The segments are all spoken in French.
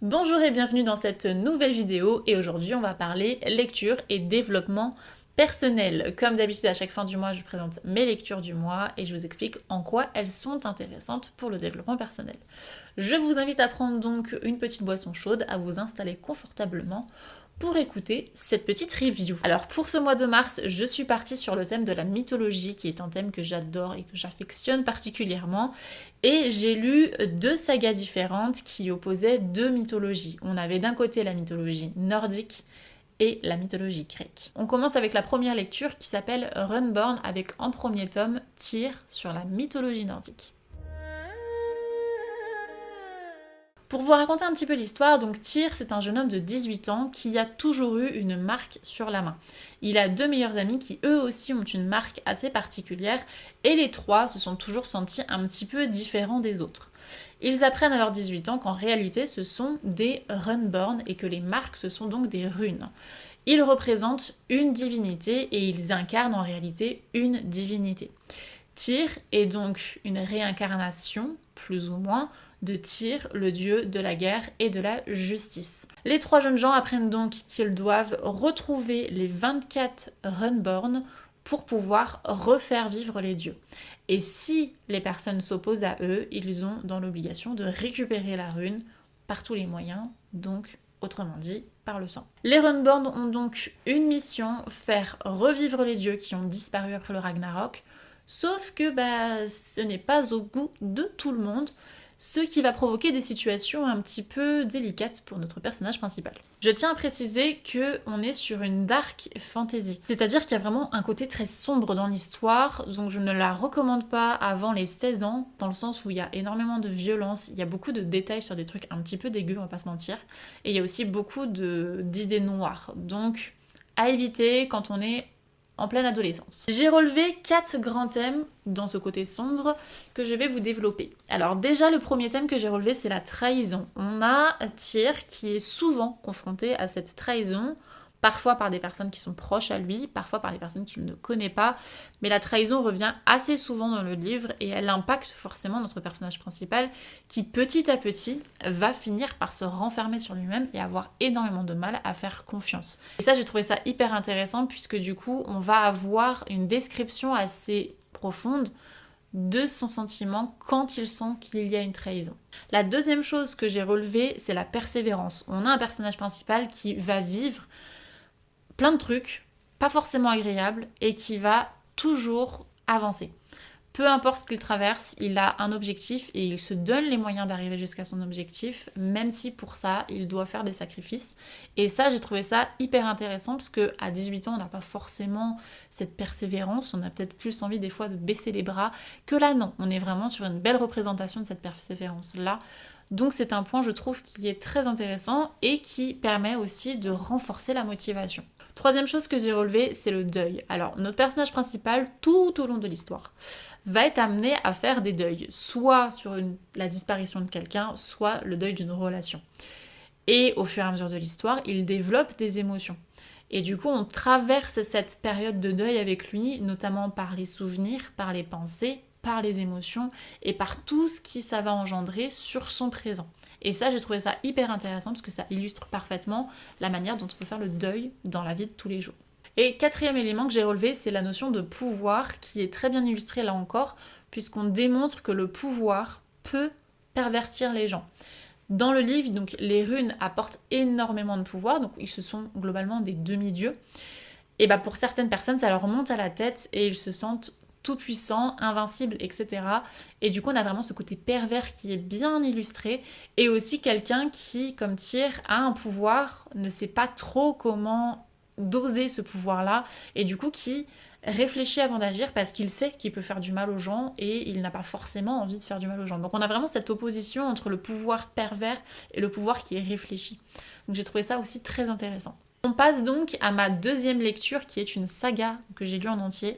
Bonjour et bienvenue dans cette nouvelle vidéo et aujourd'hui on va parler lecture et développement personnel. Comme d'habitude à chaque fin du mois je présente mes lectures du mois et je vous explique en quoi elles sont intéressantes pour le développement personnel. Je vous invite à prendre donc une petite boisson chaude, à vous installer confortablement pour écouter cette petite review. Alors pour ce mois de mars, je suis partie sur le thème de la mythologie, qui est un thème que j'adore et que j'affectionne particulièrement. Et j'ai lu deux sagas différentes qui opposaient deux mythologies. On avait d'un côté la mythologie nordique et la mythologie grecque. On commence avec la première lecture qui s'appelle Runborn avec en premier tome Tyr sur la mythologie nordique. Pour vous raconter un petit peu l'histoire, donc Tyr, c'est un jeune homme de 18 ans qui a toujours eu une marque sur la main. Il a deux meilleurs amis qui eux aussi ont une marque assez particulière et les trois se sont toujours sentis un petit peu différents des autres. Ils apprennent à leurs 18 ans qu'en réalité ce sont des Runborn et que les marques ce sont donc des runes. Ils représentent une divinité et ils incarnent en réalité une divinité. Tyr est donc une réincarnation, plus ou moins, de Tyr, le dieu de la guerre et de la justice. Les trois jeunes gens apprennent donc qu'ils doivent retrouver les 24 Runborn pour pouvoir refaire vivre les dieux. Et si les personnes s'opposent à eux, ils ont dans l'obligation de récupérer la rune par tous les moyens, donc autrement dit par le sang. Les Runborn ont donc une mission, faire revivre les dieux qui ont disparu après le Ragnarok, sauf que ce n'est pas au goût de tout le monde, ce qui va provoquer des situations un petit peu délicates pour notre personnage principal. Je tiens à préciser qu'on est sur une dark fantasy, c'est-à-dire qu'il y a vraiment un côté très sombre dans l'histoire, donc je ne la recommande pas avant les 16 ans, dans le sens où il y a énormément de violence, il y a beaucoup de détails sur des trucs un petit peu dégueux, on va pas se mentir, et il y a aussi beaucoup d'idées noires, donc à éviter quand on est en pleine adolescence. J'ai relevé 4 grands thèmes dans ce côté sombre que je vais vous développer. Alors déjà, le premier thème que j'ai relevé, c'est la trahison. On a Tyr qui est souvent confronté à cette trahison, parfois par des personnes qui sont proches à lui, parfois par des personnes qu'il ne connaît pas, mais la trahison revient assez souvent dans le livre et elle impacte forcément notre personnage principal qui petit à petit va finir par se renfermer sur lui-même et avoir énormément de mal à faire confiance. Et ça, j'ai trouvé ça hyper intéressant puisque du coup, on va avoir une description assez profonde de son sentiment quand il sent qu'il y a une trahison. La deuxième chose que j'ai relevée, c'est la persévérance. On a un personnage principal qui va vivre plein de trucs, pas forcément agréables, et qui va toujours avancer. Peu importe ce qu'il traverse, il a un objectif et il se donne les moyens d'arriver jusqu'à son objectif, même si pour ça, il doit faire des sacrifices. Et ça, j'ai trouvé ça hyper intéressant parce qu'à 18 ans, on n'a pas forcément cette persévérance, on a peut-être plus envie des fois de baisser les bras, que là, non. On est vraiment sur une belle représentation de cette persévérance-là. Donc c'est un point, je trouve, qui est très intéressant et qui permet aussi de renforcer la motivation. Troisième chose que j'ai relevée, c'est le deuil. Alors, notre personnage principal, tout au long de l'histoire, va être amené à faire des deuils, soit sur la disparition de quelqu'un, soit le deuil d'une relation. Et au fur et à mesure de l'histoire, il développe des émotions. Et du coup, on traverse cette période de deuil avec lui, notamment par les souvenirs, par les pensées, par les émotions et par tout ce qui ça va engendrer sur son présent. Et ça, j'ai trouvé ça hyper intéressant parce que ça illustre parfaitement la manière dont on peut faire le deuil dans la vie de tous les jours. Et quatrième élément que j'ai relevé, c'est la notion de pouvoir qui est très bien illustrée là encore, puisqu'on démontre que le pouvoir peut pervertir les gens. Dans le livre, donc, les runes apportent énormément de pouvoir, donc ils se sont globalement des demi-dieux. Et pour certaines personnes, ça leur monte à la tête et ils se sentent tout puissant, invincible, etc. Et du coup, on a vraiment ce côté pervers qui est bien illustré. Et aussi quelqu'un qui, comme Tyr, a un pouvoir, ne sait pas trop comment doser ce pouvoir-là. Et du coup, qui réfléchit avant d'agir parce qu'il sait qu'il peut faire du mal aux gens et il n'a pas forcément envie de faire du mal aux gens. Donc on a vraiment cette opposition entre le pouvoir pervers et le pouvoir qui est réfléchi. Donc j'ai trouvé ça aussi très intéressant. On passe donc à ma deuxième lecture qui est une saga que j'ai lue en entier,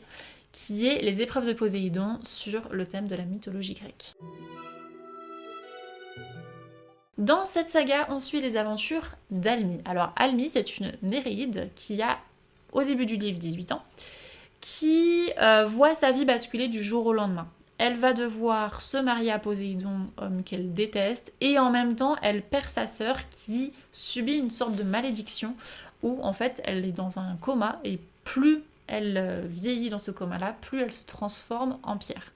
qui est Les épreuves de Poséidon sur le thème de la mythologie grecque. Dans cette saga, on suit les aventures d'Almi. Alors Almi, c'est une Néréide qui a, au début du livre, 18 ans, qui voit sa vie basculer du jour au lendemain. elle va devoir se marier à Poséidon, homme qu'elle déteste, et en même temps elle perd sa sœur qui subit une sorte de malédiction où en fait elle est dans un coma et plus elle vieillit dans ce coma-là, plus elle se transforme en pierre.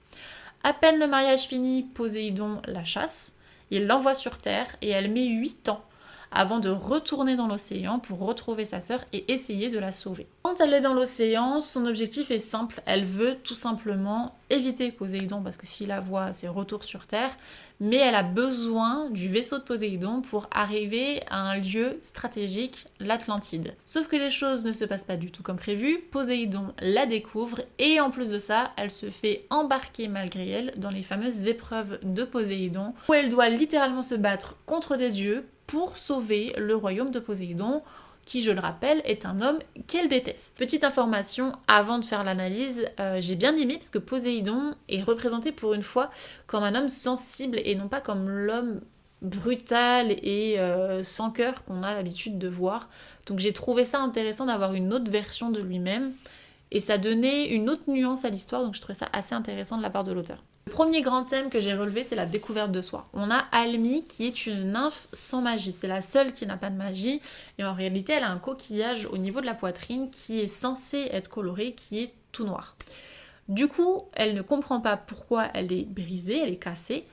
À peine le mariage fini, Poséidon la chasse, il l'envoie sur Terre et elle met 8 ans avant de retourner dans l'océan pour retrouver sa sœur et essayer de la sauver. Quand elle est dans l'océan, son objectif est simple, elle veut tout simplement éviter Poséidon parce que s'il la voit, c'est retour sur Terre, mais elle a besoin du vaisseau de Poséidon pour arriver à un lieu stratégique, l'Atlantide. Sauf que les choses ne se passent pas du tout comme prévu, Poséidon la découvre et en plus de ça, elle se fait embarquer malgré elle dans les fameuses épreuves de Poséidon où elle doit littéralement se battre contre des dieux pour sauver le royaume de Poséidon, qui, je le rappelle, est un homme qu'elle déteste. Petite information, avant de faire l'analyse, j'ai bien aimé parce que Poséidon est représenté pour une fois comme un homme sensible et non pas comme l'homme brutal et sans cœur qu'on a l'habitude de voir. Donc j'ai trouvé ça intéressant d'avoir une autre version de lui-même et ça donnait une autre nuance à l'histoire, donc je trouvais ça assez intéressant de la part de l'auteur. Le premier grand thème que j'ai relevé, c'est la découverte de soi. On a Almi qui est une nymphe sans magie. C'est la seule qui n'a pas de magie. Et en réalité, elle a un coquillage au niveau de la poitrine qui est censé être coloré, qui est tout noir. Du coup, elle ne comprend pas pourquoi elle est brisée, elle est cassée.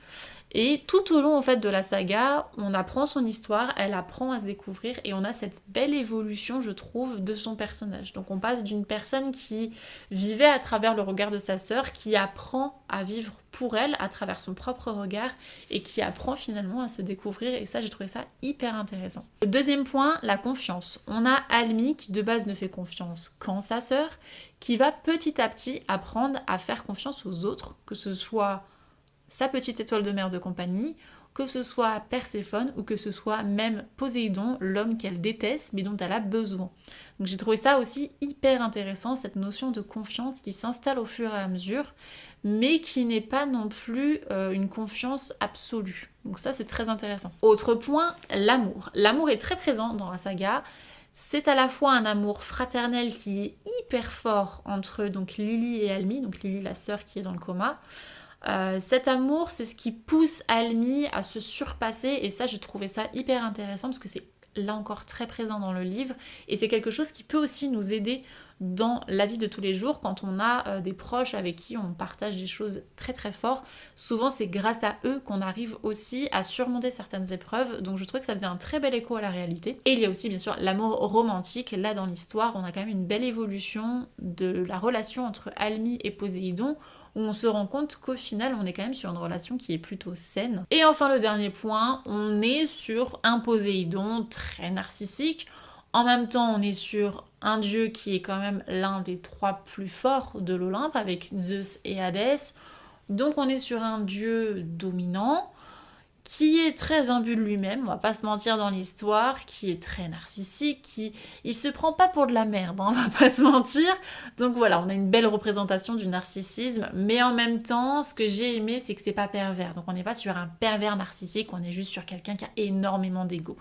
Et tout au long en fait de la saga, on apprend son histoire, elle apprend à se découvrir et on a cette belle évolution, je trouve, de son personnage. Donc on passe d'une personne qui vivait à travers le regard de sa sœur, qui apprend à vivre pour elle à travers son propre regard et qui apprend finalement à se découvrir et ça j'ai trouvé ça hyper intéressant. Le deuxième point, la confiance. On a Almi qui de base ne fait confiance qu'en sa sœur, qui va petit à petit apprendre à faire confiance aux autres, que ce soit sa petite étoile de mer de compagnie, que ce soit Perséphone ou que ce soit même Poséidon, l'homme qu'elle déteste mais dont elle a besoin. Donc j'ai trouvé ça aussi hyper intéressant, cette notion de confiance qui s'installe au fur et à mesure, mais qui n'est pas non plus une confiance absolue. Donc ça c'est très intéressant. Autre point, l'amour. L'amour est très présent dans la saga. C'est à la fois un amour fraternel qui est hyper fort entre donc Lily et Almi, donc Lily la sœur qui est dans le coma. Cet amour, c'est ce qui pousse Almi à se surpasser et ça, j'ai trouvé ça hyper intéressant parce que c'est là encore très présent dans le livre et c'est quelque chose qui peut aussi nous aider dans la vie de tous les jours quand on a des proches avec qui on partage des choses très très fortes. Souvent, c'est grâce à eux qu'on arrive aussi à surmonter certaines épreuves, donc je trouvais que ça faisait un très bel écho à la réalité. Et il y a aussi bien sûr l'amour romantique. Là dans l'histoire, on a quand même une belle évolution de la relation entre Almi et Poséidon, où on se rend compte qu'au final, on est quand même sur une relation qui est plutôt saine. Et enfin, le dernier point, on est sur un Poséidon très narcissique. En même temps, on est sur un dieu qui est quand même l'un des 3 plus forts de l'Olympe, avec Zeus et Hadès. Donc on est sur un dieu dominant, qui est très imbu de lui-même, on va pas se mentir dans l'histoire, qui est très narcissique, il se prend pas pour de la merde, on va pas se mentir. Donc voilà, on a une belle représentation du narcissisme, mais en même temps, ce que j'ai aimé, c'est que c'est pas pervers. Donc on n'est pas sur un pervers narcissique, on est juste sur quelqu'un qui a énormément d'ego.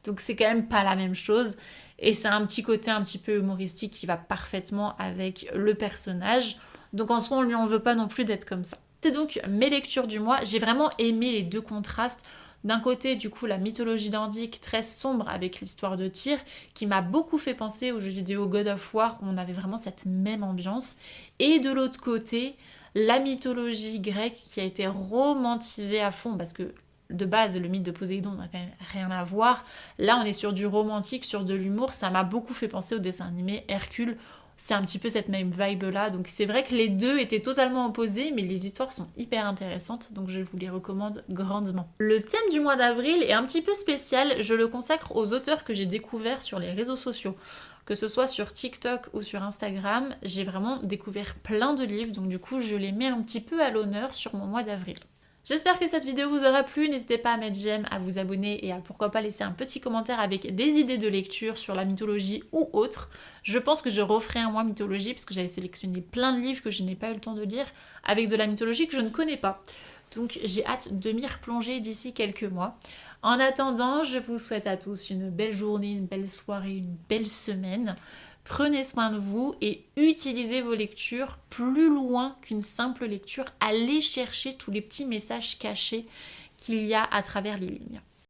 Donc c'est quand même pas la même chose. Et c'est un petit côté un petit peu humoristique qui va parfaitement avec le personnage. Donc en soi, on lui en veut pas non plus d'être comme ça. C'est donc mes lectures du mois. J'ai vraiment aimé les deux contrastes. D'un côté, du coup, la mythologie nordique très sombre avec l'histoire de Tyr, qui m'a beaucoup fait penser aux jeux vidéo God of War, où on avait vraiment cette même ambiance. Et de l'autre côté, la mythologie grecque qui a été romantisée à fond, parce que de base, le mythe de Poséidon n'a quand même rien à voir. Là, on est sur du romantique, sur de l'humour. Ça m'a beaucoup fait penser au dessin animé Hercule. C'est un petit peu cette même vibe-là. Donc c'est vrai que les deux étaient totalement opposés, mais les histoires sont hyper intéressantes, donc je vous les recommande grandement. Le thème du mois d'avril est un petit peu spécial. Je le consacre aux auteurs que j'ai découverts sur les réseaux sociaux. Que ce soit sur TikTok ou sur Instagram, j'ai vraiment découvert plein de livres, donc du coup je les mets un petit peu à l'honneur sur mon mois d'avril. J'espère que cette vidéo vous aura plu, n'hésitez pas à mettre j'aime, à vous abonner et à pourquoi pas laisser un petit commentaire avec des idées de lecture sur la mythologie ou autre. Je pense que je referai un mois mythologie parce que j'avais sélectionné plein de livres que je n'ai pas eu le temps de lire avec de la mythologie que je ne connais pas. Donc j'ai hâte de m'y replonger d'ici quelques mois. En attendant, je vous souhaite à tous une belle journée, une belle soirée, une belle semaine. Prenez soin de vous et utilisez vos lectures plus loin qu'une simple lecture. Allez chercher tous les petits messages cachés qu'il y a à travers les lignes.